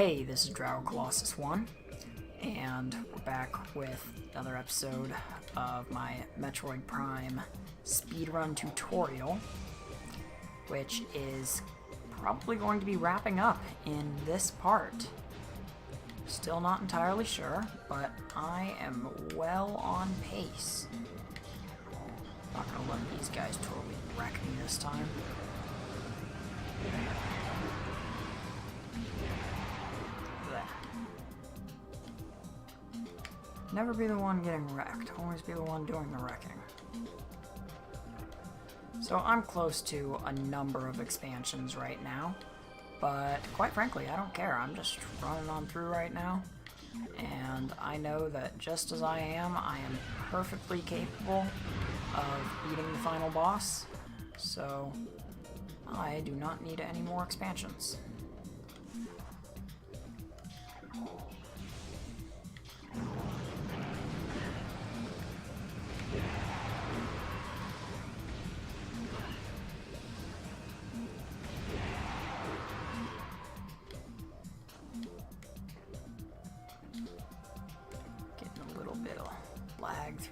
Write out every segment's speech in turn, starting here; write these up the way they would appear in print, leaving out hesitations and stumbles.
Hey, this is Drow Colossus 1, and we're back with another episode of my Metroid Prime speedrun tutorial, which is probably going to be wrapping up in this part. Still not entirely sure, but I am well on pace. Not gonna let these guys totally wreck me this time. Never be the one getting wrecked, always be the one doing the wrecking. So I'm close to a number of expansions right now, but quite frankly, I don't care. I'm just running on through right now, and I know that just as I am perfectly capable of beating the final boss, so I do not need any more expansions.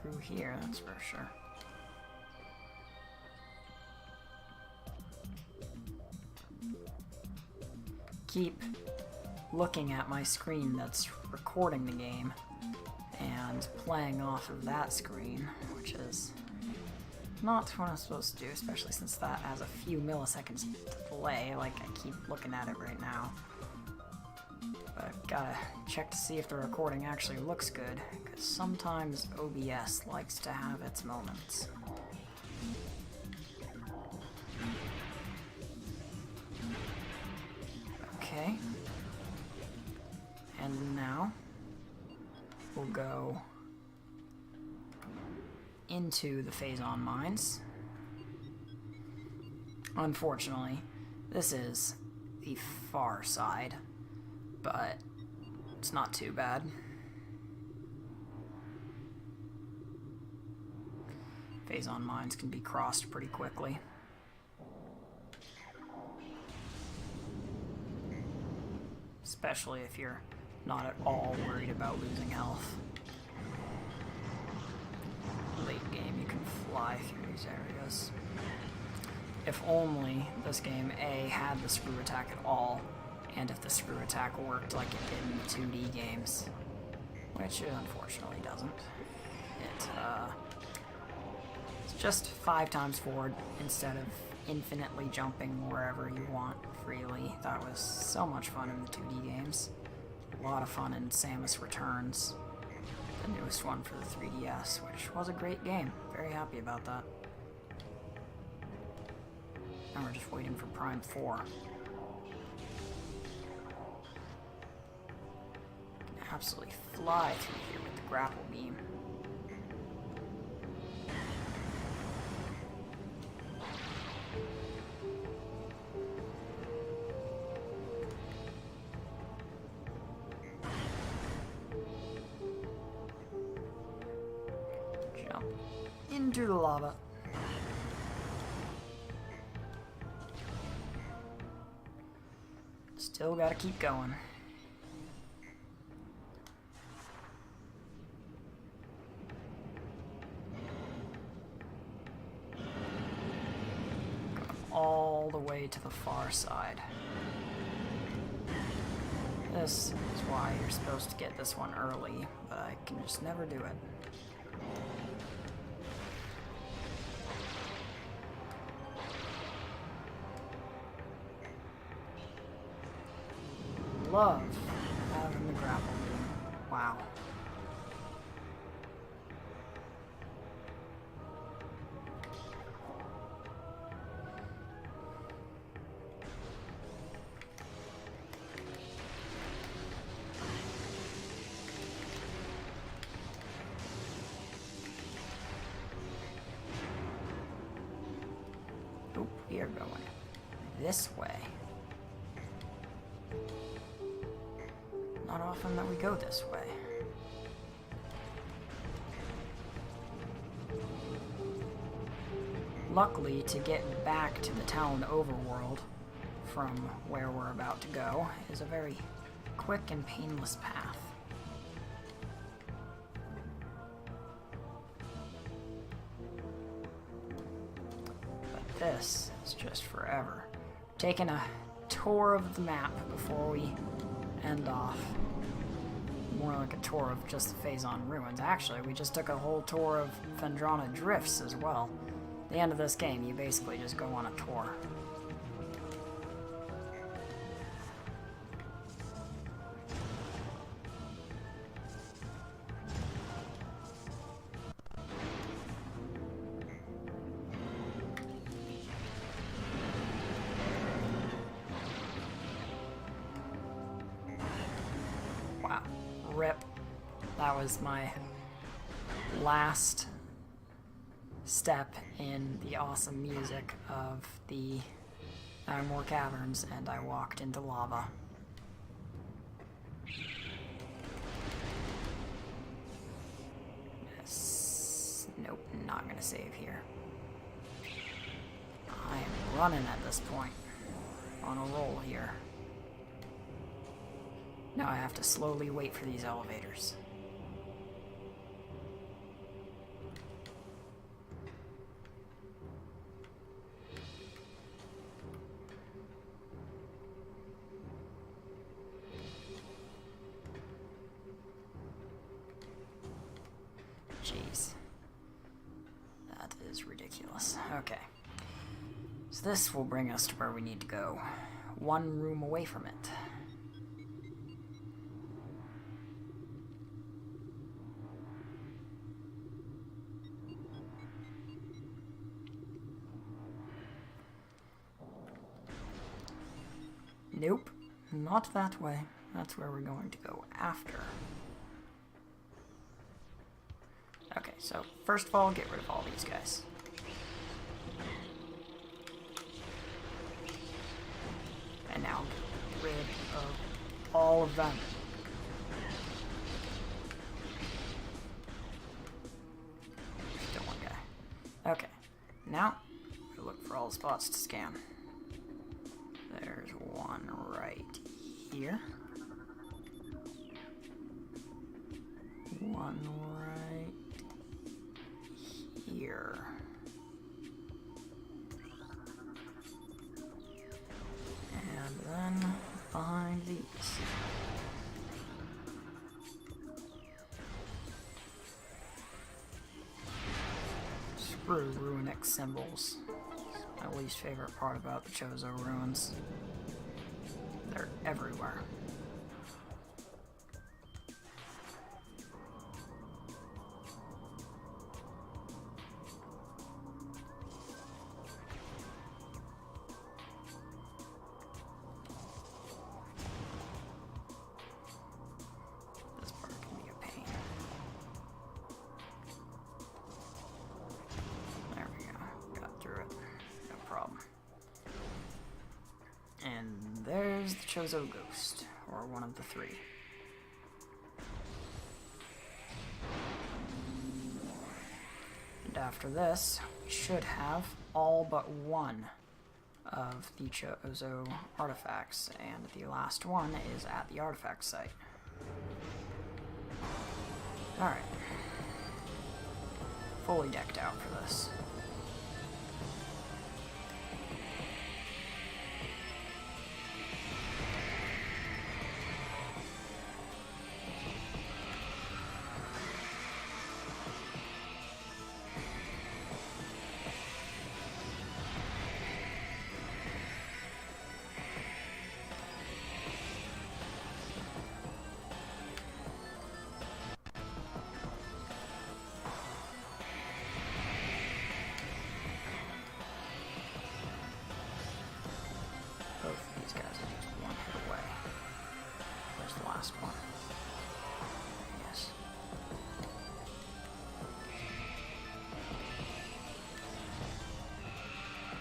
Through here, that's for sure. Keep looking at my screen that's recording the game and playing off of that screen, which is not what I'm supposed to do, especially since that has a few milliseconds delay. Like, I keep looking at it right now. But I've gotta check to see if the recording actually looks good, because sometimes OBS likes to have its moments. Okay. And now we'll go into the Phazon mines. Unfortunately, this is the far side, but it's not too bad. Phazon mines can be crossed pretty quickly. Especially if you're not at all worried about losing health. Late game, you can fly through these areas. If only this game A had the screw attack at all, and if the screw attack worked like it did in the 2D games, which it unfortunately doesn't. It's just 5 times forward instead of infinitely jumping wherever you want freely. That was so much fun in the 2D games. A lot of fun in Samus Returns, the newest one for the 3DS, which was a great game. Very happy about that. Now we're just waiting for Prime 4. Absolutely fly through here with the grapple beam. Jump into the lava. Still gotta keep going. All the way to the far side. This is why you're supposed to get this one early, but I can just never do it. Love having the grapple beam. Wow. We are going this way. Not often that we go this way. Luckily, to get back to the town overworld from where we're about to go is a very quick and painless path. But this is just forever. Taking a tour of the map before we end off. More like a tour of just the Phazon ruins. Actually, we just took a whole tour of Phendrana Drifts as well. At the end of this game, you basically just go on a tour. Wow. Rip. That was my last step in the awesome music of the More Caverns, and I walked into lava. Nope, not gonna save here. I am running at this point. On a roll here. Now I have to slowly wait for these elevators. Jeez. That is ridiculous. Okay. So this will bring us to where we need to go. One room away from it. Nope, not that way. That's where we're going to go after. Okay, so first of all, get rid of all these guys. And now get rid of all of them. Still one guy. Okay, now we look for all the spots to scan. There's one right here. One right here. And then behind these. Screw runic symbols. My least favorite part about the Chozo ruins. They're everywhere. This part can be a pain. There we go. Got through it. No problem. And there's the Chozo Ghost, or one of the three. And after this, we should have all but one of the Chozo artifacts, and the last one is at the artifact site. Alright. Fully decked out for this. Both of these guys are just one hit away. Where's the last one? Yes.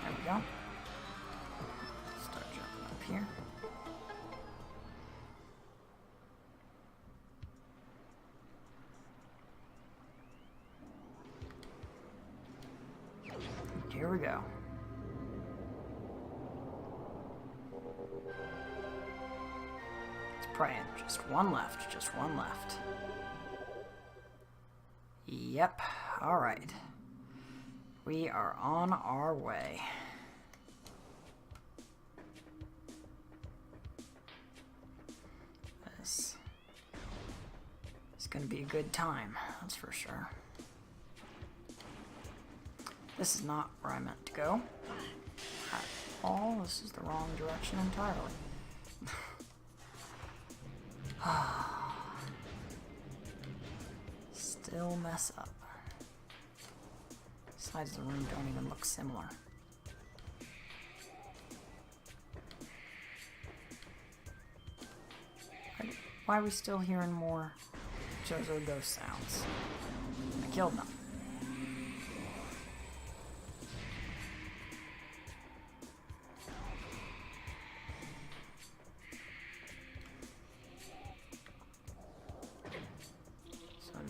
There we go. Start jumping up here. Here we go. praying. Just one left. Just one left. Yep. Alright. We are on our way. This is going to be a good time, that's for sure. This is not where I meant to go at all. This is the wrong direction entirely. Still mess up. Sides of the room don't even look similar. Why are we still hearing more JoJo ghost sounds? I killed them.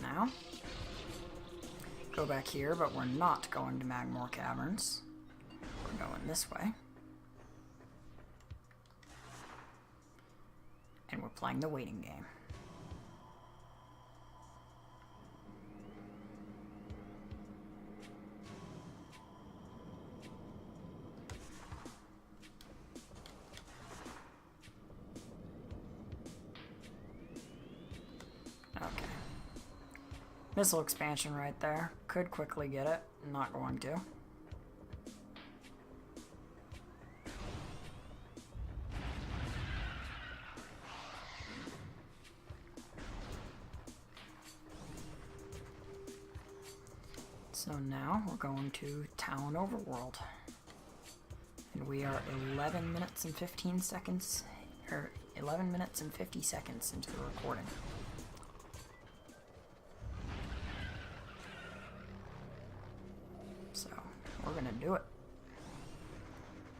Now, go back here, but we're not going to Magmore Caverns. We're going this way. And we're playing the waiting game. Okay. Missile expansion right there. Could quickly get it. Not going to. So now we're going to Town Overworld. And we are 11 minutes and 15 seconds, or 11 minutes and 50 seconds into the recording. So, we're gonna do it.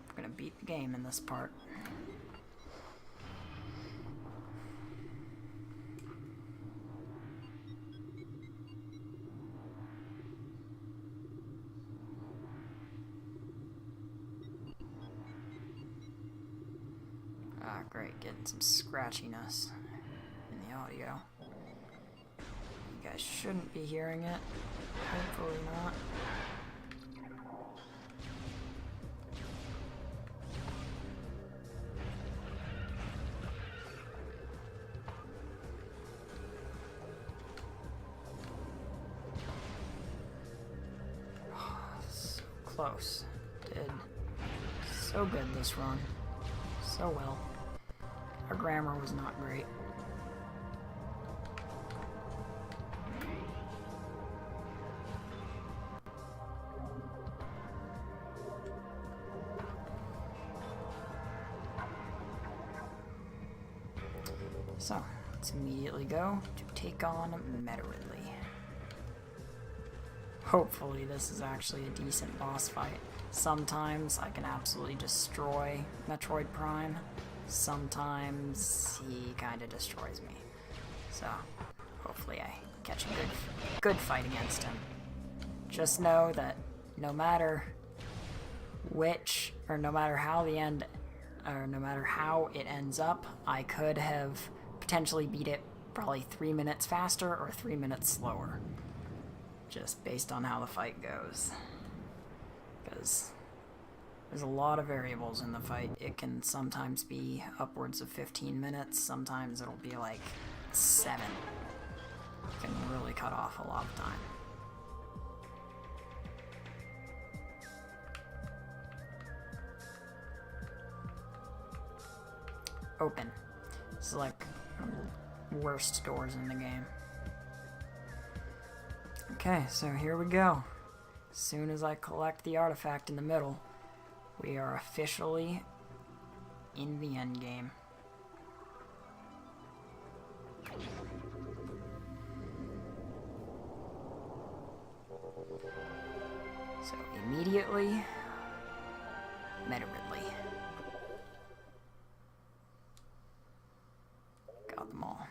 We're gonna beat the game in this part. Ah, great, getting some scratchiness in the audio. You guys shouldn't be hearing it. Hopefully not. So close. Did so good this run. So well. Our grammar was not great. So, let's immediately go to take on Metroid. Hopefully this is actually a decent boss fight. Sometimes I can absolutely destroy Metroid Prime. Sometimes he kind of destroys me. So, hopefully I catch a good fight against him. Just know that no matter which, or no matter how the end, or no matter how it ends up, I could have potentially beat it probably 3 minutes faster or 3 minutes slower. Just based on how the fight goes. Because there's a lot of variables in the fight. It can sometimes be upwards of 15 minutes, sometimes it'll be like 7. It can really cut off a lot of time. Open. This is like one of the worst doors in the game. Okay, so here we go. As soon as I collect the artifact in the middle, we are officially in the end game. So immediately, Metroid. Got them all.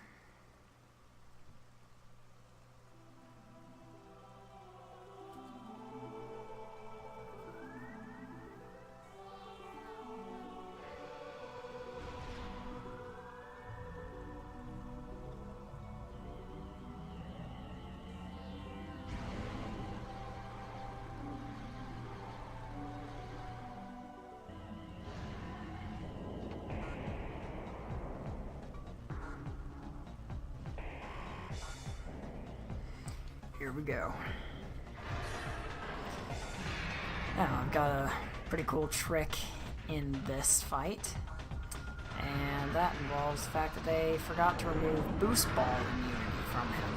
Here we go. Now, I've got a pretty cool trick in this fight, and that involves the fact that they forgot to remove boost ball immunity from him.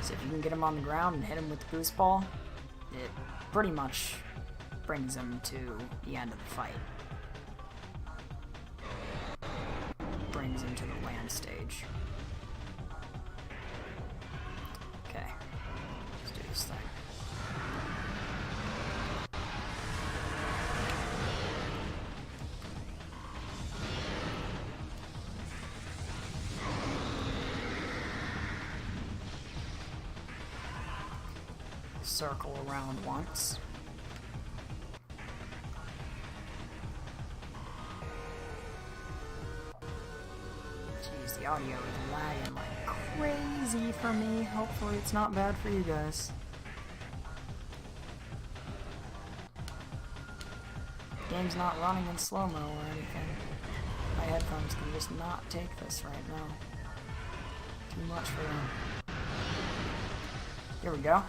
So if you can get him on the ground and hit him with the boost ball, it pretty much brings him to the end of the fight. Brings him to the land stage. Okay, let's do this thing. Circle around once. Jeez, the audio is lagging like crazy for me. Hopefully it's not bad for you guys. The game's not running in slow-mo or anything. My headphones can just not take this right now. Too much for them. Here we go.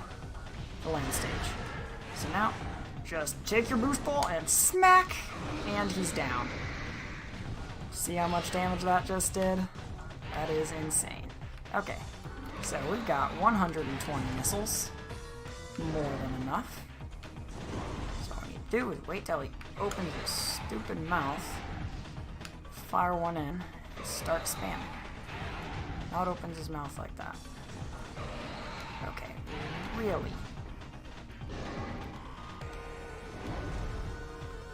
The land stage. So now, just take your boost ball and smack, and he's down. See how much damage that just did? That is insane. Okay, so we've got 120 missiles. More than enough. So all we need to do is wait till he opens his stupid mouth, fire one in, and start spamming. Now it opens his mouth like that. Okay, really?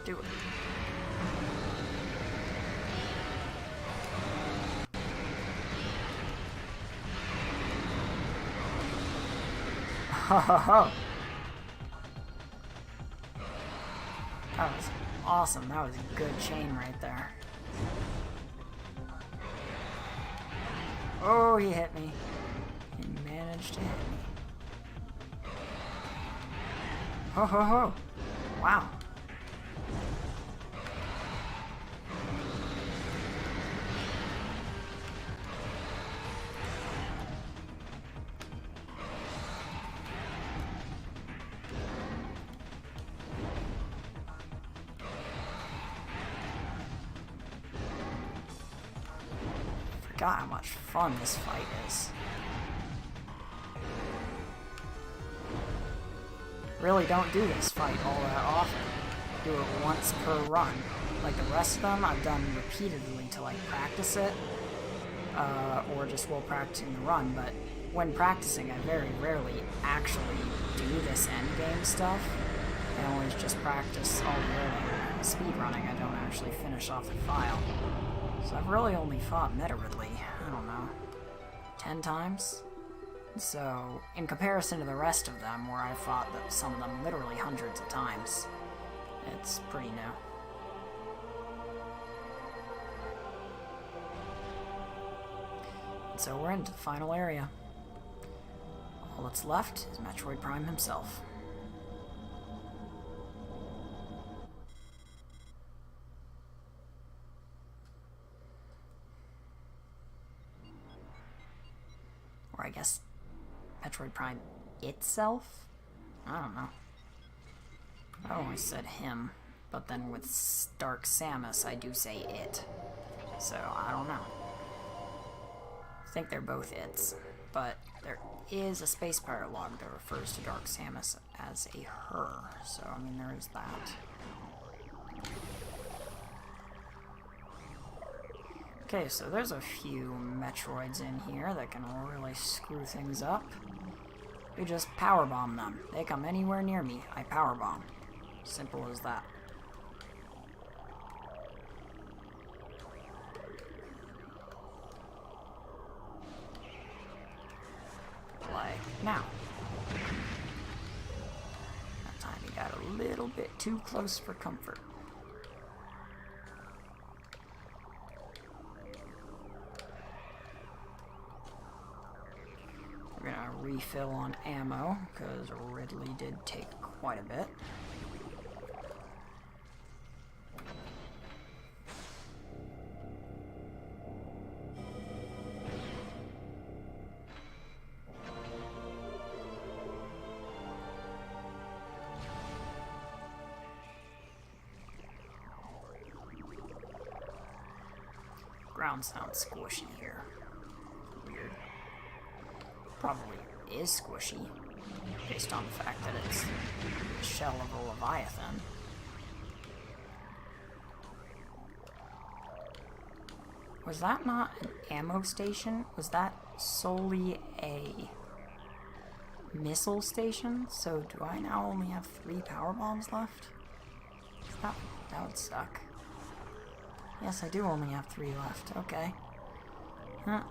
Do it. Ho ho ho! That was awesome. That was a good chain right there. Oh, he hit me. He managed to hit me. Ho ho ho! Wow. Forgot how much fun this fight is. Really don't do this fight all that often. Do it once per run. Like the rest of them, I've done repeatedly to like practice it, or just while practicing the run, but when practicing, I very rarely actually do this endgame stuff. I always just practice all the early speed running. I don't actually finish off the file. So I've really only fought Metroid, I don't know, 10 times? So, in comparison to the rest of them, where I fought some of them literally hundreds of times, it's pretty new. And so we're into the final area. All that's left is Metroid Prime himself. Or I guess Metroid Prime itself? I don't know. I always said him, but then with Dark Samus I do say it. So I don't know. I think they're both its, but there is a space pirate log that refers to Dark Samus as a her, so I mean there is that. Okay, so there's a few Metroids in here that can really screw things up. We just powerbomb them. They come anywhere near me, I powerbomb. Simple as that. Like now. That time he got a little bit too close for comfort. We're gonna refill on ammo, because Ridley did take quite a bit. Ground sounds squishy here. Weird. Probably is squishy, based on the fact that it's the shell of a Leviathan. Was that not an ammo station? Was that solely a missile station? So do I now only have 3 power bombs left? That would suck. Yes, I do only have 3 left. Okay.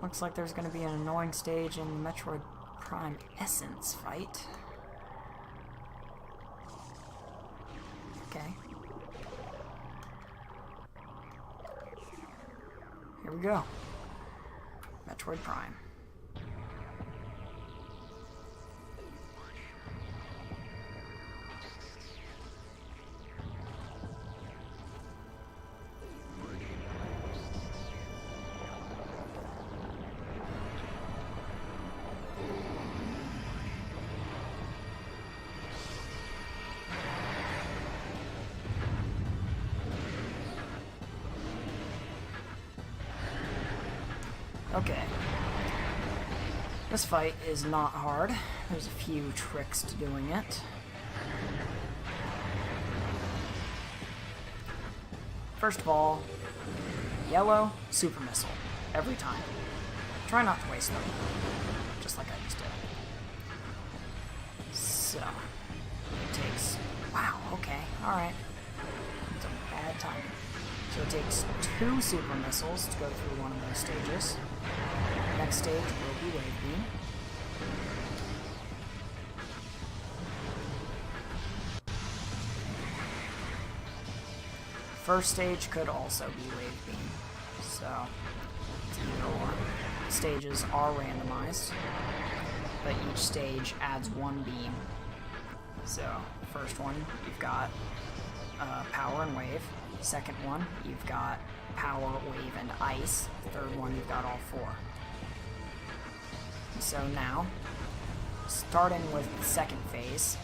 Looks like there's going to be an annoying stage in the Metroid Prime Essence fight. Okay. Here we go. Metroid Prime. Okay. This fight is not hard. There's a few tricks to doing it. First of all, yellow, super missile. Every time. Try not to waste them. Just like I just did. So, it takes... Wow, okay, alright. It's a bad timing. So it takes 2 super missiles to go through one of those stages. Next stage will be Wave Beam. First stage could also be Wave Beam, so it's either or. Stages are randomized, but each stage adds 1 beam. So, first one, you've got Power and Wave. Second one, you've got Power, Wave, and Ice. Third one, you've got all 4. So now, starting with the second phase,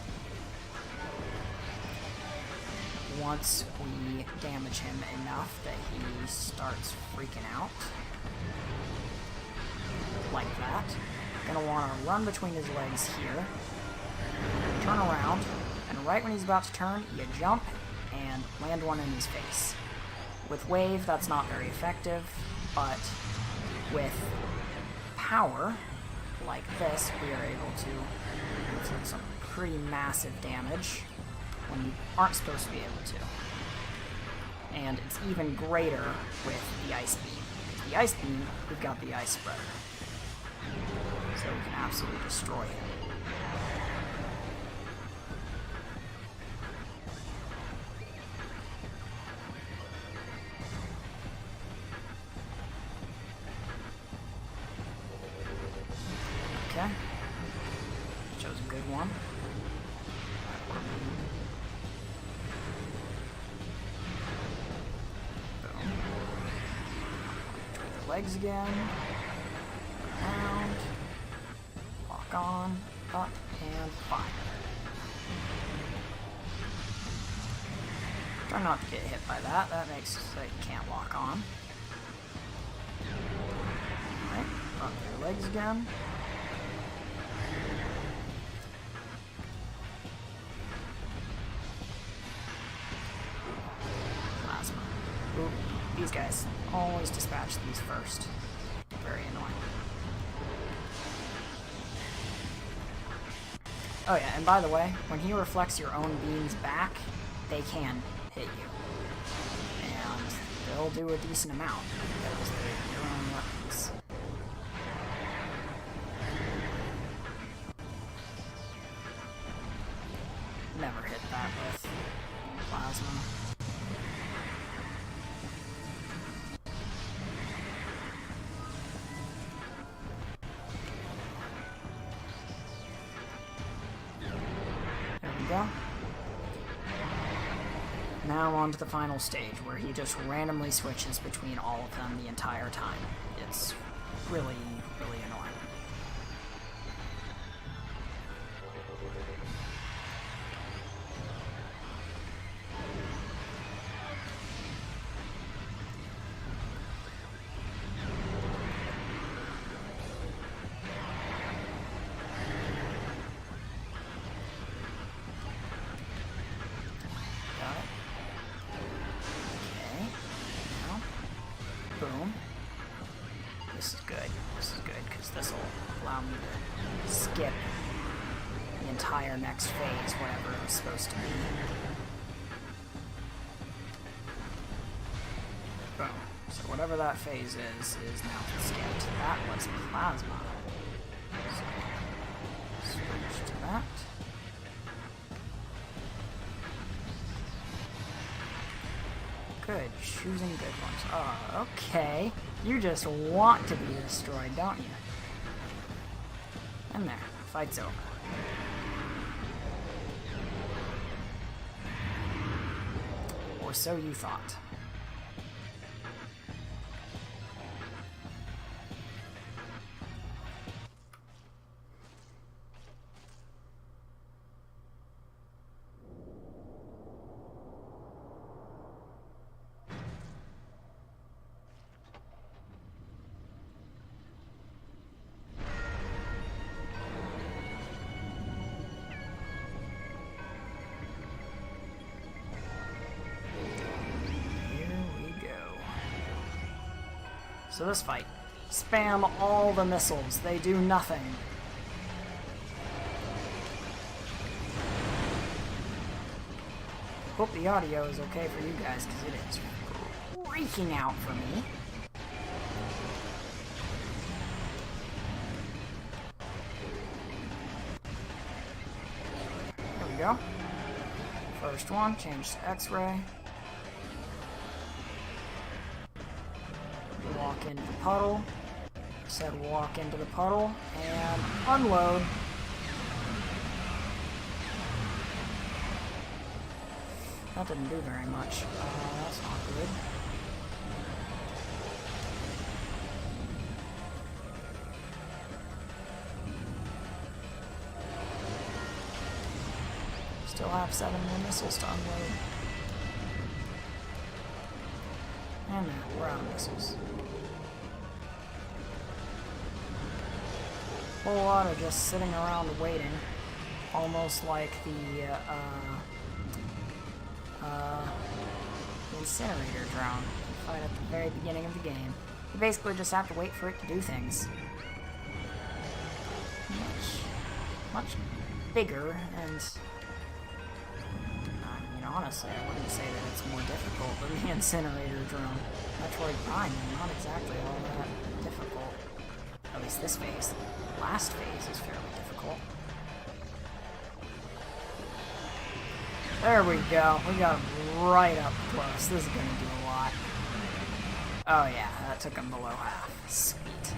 once we damage him enough that he starts freaking out, like that, you're gonna want to run between his legs here, turn around, and right when he's about to turn, you jump and land one in his face. With Wave, that's not very effective, but with Power, like this, we are able to inflict some pretty massive damage when you aren't supposed to be able to. And it's even greater with the Ice Beam. With the Ice Beam, we've got the Ice Spreader. So we can absolutely destroy him. Okay. Chose a good one. Boom. Between the legs again. Around. Lock on. Up and fire. Try not to get hit by that. That makes it so you can't lock on. Alright. Up your legs again. Ooh, these guys always dispatch these first. Very annoying. Oh yeah, and by the way, when he reflects your own beams back, they can hit you. And they'll do a decent amount, because they're your own weapons. Never hit that with plasma. Go. Now on to the final stage, where he just randomly switches between all of them the entire time. It's really, really annoying. because this will allow me to skip the entire next phase, whatever it was supposed to be. Boom. So whatever that phase is now skipped. That was plasma. So, switch to that. Good, choosing good ones. Oh, okay. You just want to be destroyed, don't you? And there, fight's over. Or so you thought. So this fight, spam all the missiles, they do nothing. Hope the audio is okay for you guys, because it is freaking out for me. There we go. First one, change to X-ray. Walk into the puddle. Said walk into the puddle and unload. That didn't do very much. That's not good. Still have 7 more missiles to unload. And we're out of missiles. Whole lot of just sitting around waiting, almost like the incinerator drone you fight at the very beginning of the game. You basically just have to wait for it to do things. Much bigger, and honestly, I wouldn't say that it's more difficult than the incinerator drone. Metroid Prime is not exactly all that difficult. At least this phase. The last phase is fairly difficult. There we go. We got him right up close. This is going to do a lot. Oh yeah, that took him below half. Sweet.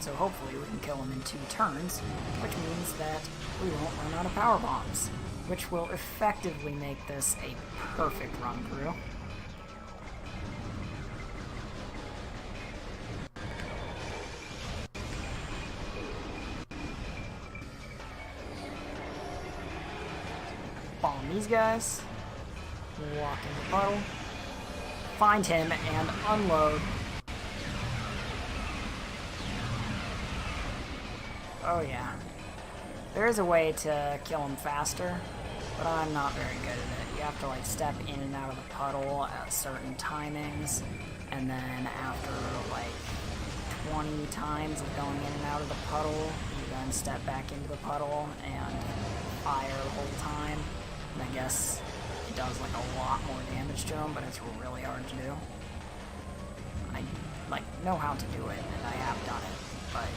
So hopefully we can kill him in 2 turns, which means that we won't run out of power bombs, which will effectively make this a perfect run through. Bomb these guys, walk in the puddle, find him, and unload. Oh yeah. There is a way to kill him faster, but I'm not very good at it. You have to like step in and out of the puddle at certain timings, and then after like 20 times of going in and out of the puddle, you then step back into the puddle and fire the whole time. And I guess it does like a lot more damage to him, but it's really hard to do. I like know how to do it, and I have done it, but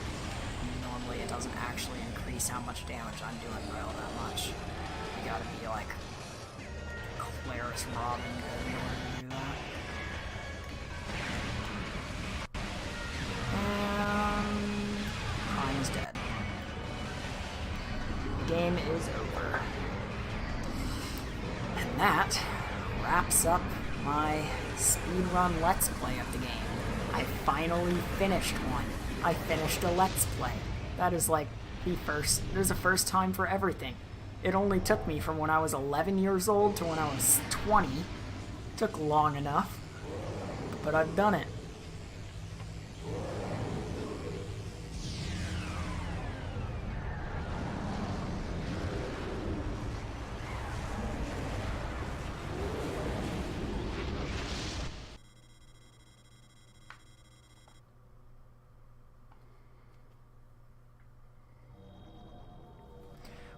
normally it doesn't actually increase how much damage I'm doing by all that much. You gotta be like Claris Robin Hood in order to do that. Prime is dead. Game is over. And that wraps up my speedrun Let's Play of the game. I finally finished one. I finished a Let's Play. That is like there's a first time for everything. It only took me from when I was 11 years old to when I was 20. Took long enough, but I've done it.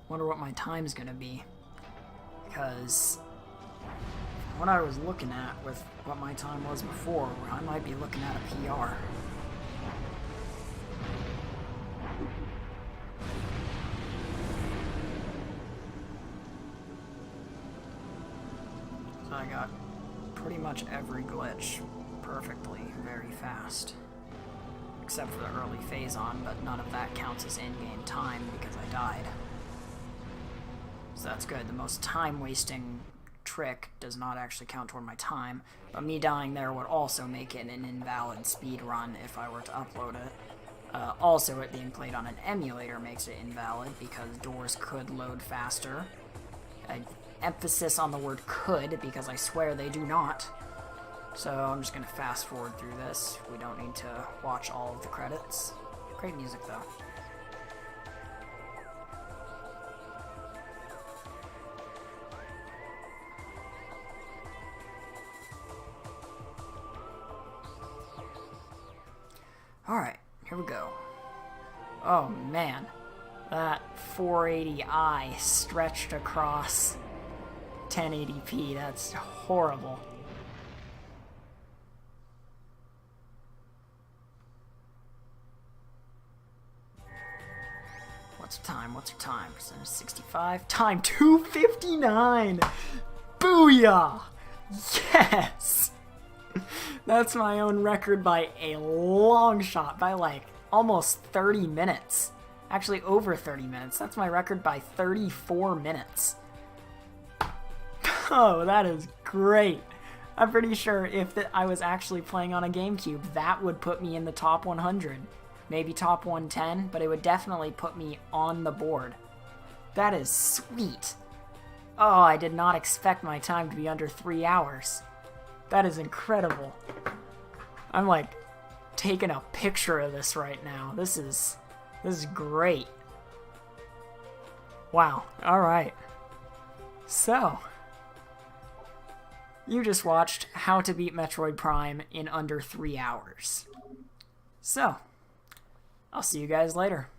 Wonder what my time's gonna be. Because what I was looking at with what my time was before, I might be looking at a PR. So I got pretty much every glitch perfectly, very fast. Except for the early phase on, but none of that counts as in-game time because I died. So that's good. The most time-wasting trick does not actually count toward my time, but me dying there would also make it an invalid speed run if I were to upload it. Also, it being played on an emulator makes it invalid because doors could load faster. Emphasis on the word could because I swear they do not. So I'm just going to fast forward through this. We don't need to watch all of the credits. Great music though. Alright, here we go. Oh man, that 480i stretched across 1080p, that's horrible. What's her time? What's her time? Percentage 65. Time 259! Booyah! Yes! That's my own record by a long shot, by like almost 30 minutes. Actually, over 30 minutes. That's my record by 34 minutes. Oh, that is great. I'm pretty sure if I was actually playing on a GameCube, that would put me in the top 100. Maybe top 110, but it would definitely put me on the board. That is sweet. Oh, I did not expect my time to be under 3 hours. That is incredible. I'm like taking a picture of this right now. This is great. Wow. All right. So, you just watched how to beat Metroid Prime in under 3 hours. So, I'll see you guys later.